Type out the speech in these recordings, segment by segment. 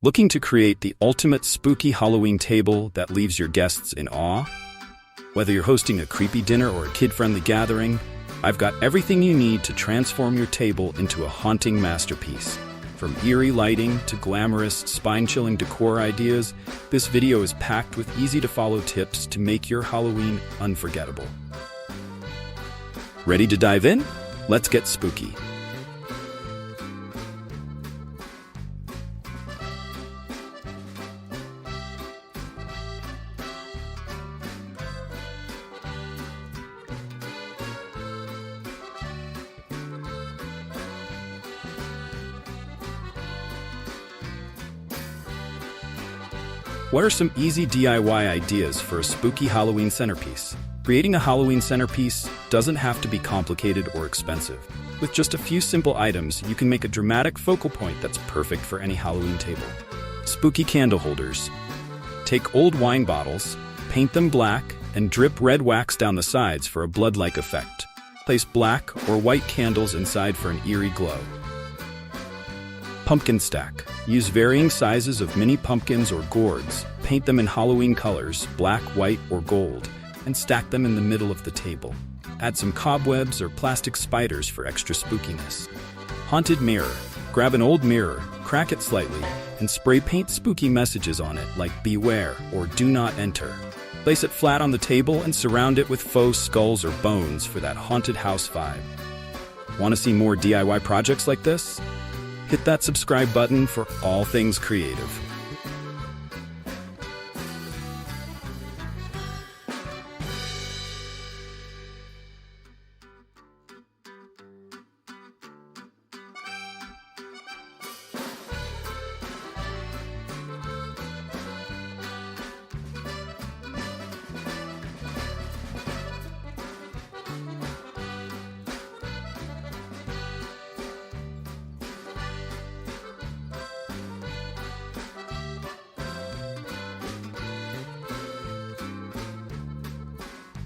Looking to create the ultimate spooky Halloween table that leaves your guests in awe? Whether you're hosting a creepy dinner or a kid-friendly gathering, I've got everything you need to transform your table into a haunting masterpiece. From eerie lighting to glamorous, spine-chilling decor ideas, this video is packed with easy-to-follow tips to make your Halloween unforgettable. Ready to dive in? Let's get spooky. What are some easy DIY ideas for a spooky Halloween centerpiece? Creating a Halloween centerpiece doesn't have to be complicated or expensive. With just a few simple items, you can make a dramatic focal point that's perfect for any Halloween table. Spooky candle holders. Take old wine bottles, paint them black, and drip red wax down the sides for a blood-like effect. Place black or white candles inside for an eerie glow. Pumpkin stack. Use varying sizes of mini pumpkins or gourds, paint them in Halloween colors, black, white, or gold, and stack them in the middle of the table. Add some cobwebs or plastic spiders for extra spookiness. Haunted mirror. Grab an old mirror, crack it slightly, and spray paint spooky messages on it like beware or do not enter. Place it flat on the table and surround it with faux skulls or bones for that haunted house vibe. Want to see more DIY projects like this? Hit that subscribe button for all things creative.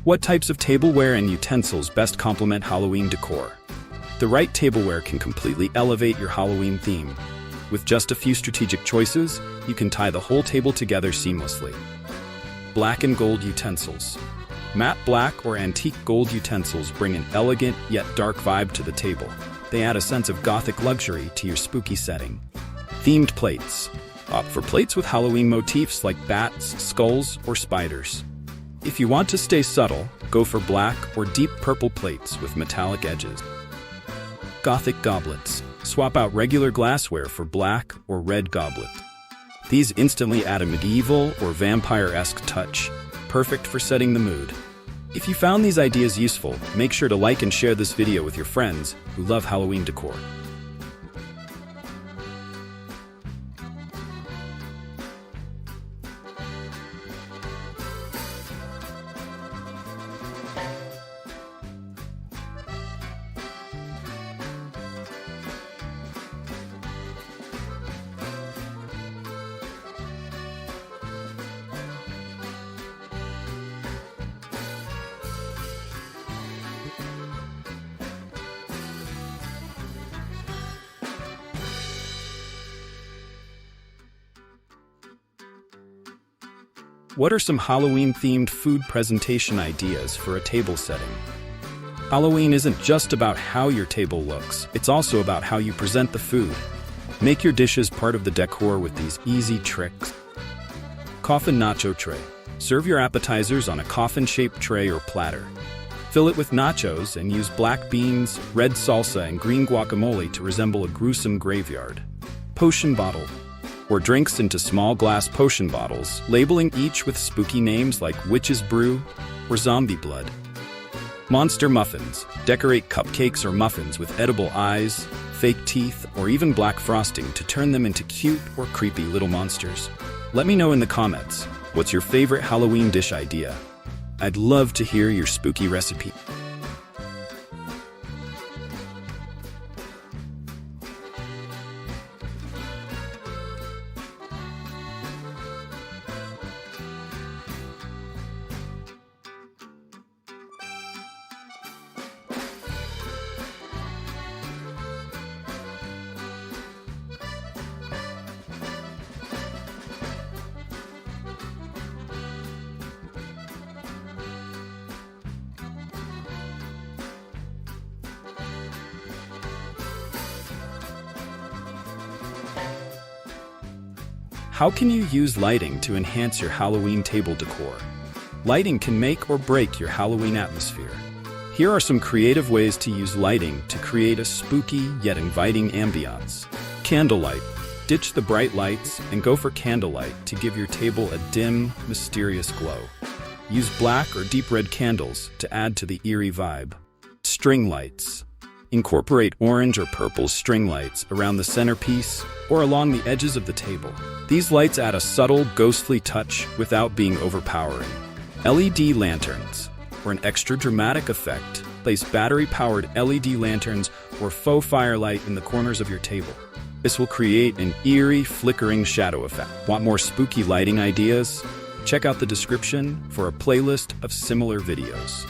What types of tableware and utensils best complement Halloween decor? The right tableware can completely elevate your Halloween theme. With just a few strategic choices, you can tie the whole table together seamlessly. Black and gold utensils. Matte black or antique gold utensils bring an elegant yet dark vibe to the table. They add a sense of gothic luxury to your spooky setting. Themed plates. Opt for plates with Halloween motifs like bats, skulls, or spiders. If you want to stay subtle, go for black or deep purple plates with metallic edges. Gothic goblets. Swap out regular glassware for black or red goblets. These instantly add a medieval or vampire-esque touch, perfect for setting the mood. If you found these ideas useful, make sure to like and share this video with your friends who love Halloween decor. What are some Halloween-themed food presentation ideas for a table setting? Halloween isn't just about how your table looks, it's also about how you present the food. Make your dishes part of the decor with these easy tricks. Coffin nacho tray. Serve your appetizers on a coffin-shaped tray or platter. Fill it with nachos and use black beans, red salsa, and green guacamole to resemble a gruesome graveyard. Potion bottle. Pour drinks into small glass potion bottles, labeling each with spooky names like Witch's Brew or Zombie Blood. Monster muffins. Decorate cupcakes or muffins with edible eyes, fake teeth, or even black frosting to turn them into cute or creepy little monsters. Let me know in the comments, what's your favorite Halloween dish idea? I'd love to hear your spooky recipe. How can you use lighting to enhance your Halloween table decor? Lighting can make or break your Halloween atmosphere. Here are some creative ways to use lighting to create a spooky yet inviting ambiance. Candlelight. Ditch the bright lights and go for candlelight to give your table a dim, mysterious glow. Use black or deep red candles to add to the eerie vibe. String lights. Incorporate orange or purple string lights around the centerpiece or along the edges of the table. These lights add a subtle, ghostly touch without being overpowering. LED lanterns. For an extra dramatic effect, place battery-powered LED lanterns or faux firelight in the corners of your table. This will create an eerie, flickering shadow effect. Want more spooky lighting ideas? Check out the description for a playlist of similar videos.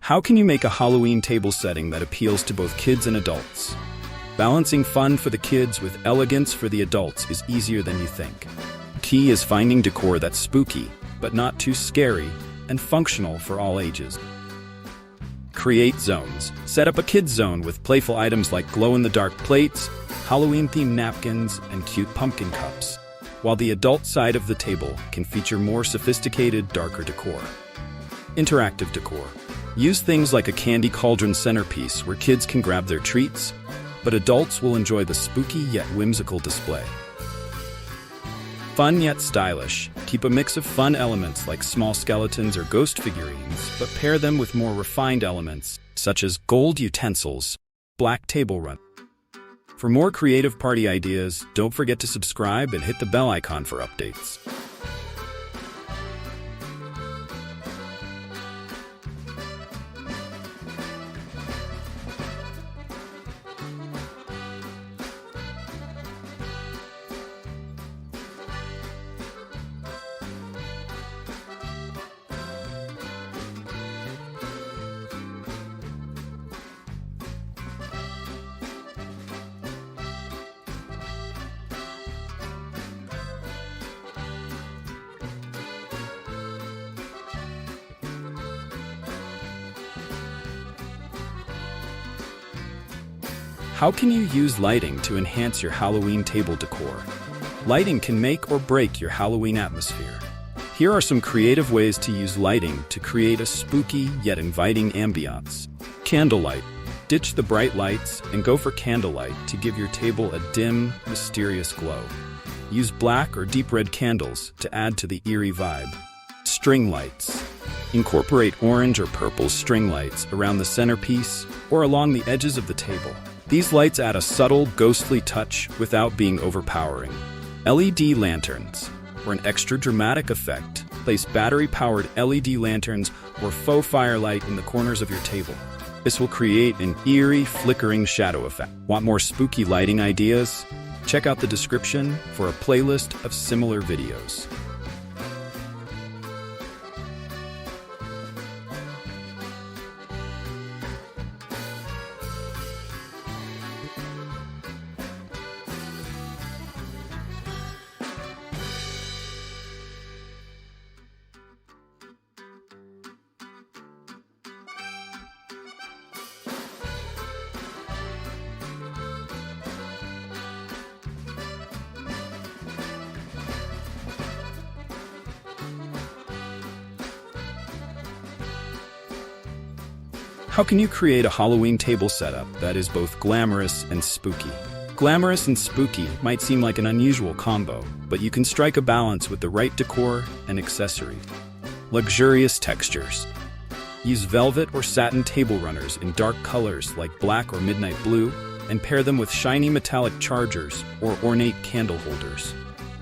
How can you make a Halloween table setting that appeals to both kids and adults? Balancing fun for the kids with elegance for the adults is easier than you think. Key is finding decor that's spooky, but not too scary, and functional for all ages. Create zones. Set up a kids zone with playful items like glow-in-the-dark plates, Halloween-themed napkins, and cute pumpkin cups, while the adult side of the table can feature more sophisticated, darker decor. Interactive decor. Use things like a candy cauldron centerpiece where kids can grab their treats, but adults will enjoy the spooky yet whimsical display. Fun yet stylish. Keep a mix of fun elements like small skeletons or ghost figurines, but pair them with more refined elements such as gold utensils, black table run. For more creative party ideas, don't forget to subscribe and hit the bell icon for updates. How can you use lighting to enhance your Halloween table decor? Lighting can make or break your Halloween atmosphere. Here are some creative ways to use lighting to create a spooky yet inviting ambiance. Candlelight. Ditch the bright lights and go for candlelight to give your table a dim, mysterious glow. Use black or deep red candles to add to the eerie vibe. String lights. Incorporate orange or purple string lights around the centerpiece or along the edges of the table. These lights add a subtle, ghostly touch without being overpowering. LED lanterns. For an extra dramatic effect, place battery-powered LED lanterns or faux firelight in the corners of your table. This will create an eerie, flickering shadow effect. Want more spooky lighting ideas? Check out the description for a playlist of similar videos. How can you create a Halloween table setup that is both glamorous and spooky? Glamorous and spooky might seem like an unusual combo, but you can strike a balance with the right decor and accessory. Luxurious textures. Use velvet or satin table runners in dark colors like black or midnight blue, and pair them with shiny metallic chargers or ornate candle holders.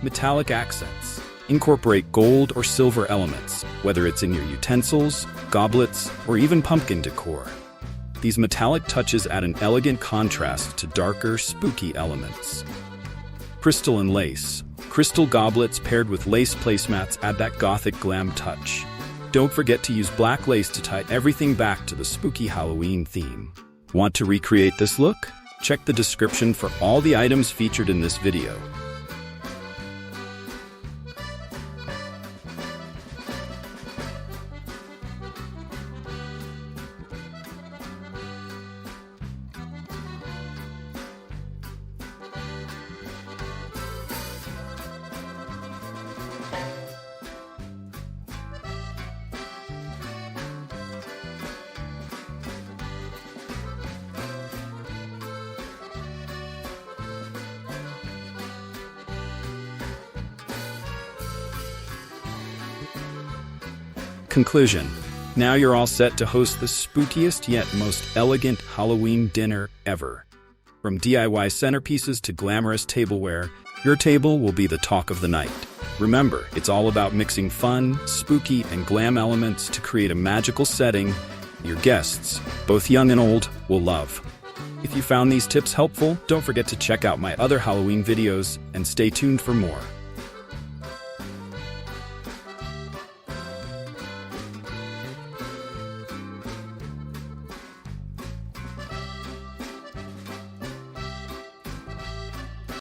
Metallic accents. Incorporate gold or silver elements, whether it's in your utensils, goblets, or even pumpkin decor. These metallic touches add an elegant contrast to darker, spooky elements. Crystal and lace. Crystal goblets paired with lace placemats add that gothic glam touch. Don't forget to use black lace to tie everything back to the spooky Halloween theme. Want to recreate this look? Check the description for all the items featured in this video. Conclusion. Now you're all set to host the spookiest yet most elegant Halloween dinner ever. From DIY centerpieces to glamorous tableware, your table will be the talk of the night. Remember, it's all about mixing fun, spooky, and glam elements to create a magical setting your guests, both young and old, will love. If you found these tips helpful, don't forget to check out my other Halloween videos and stay tuned for more.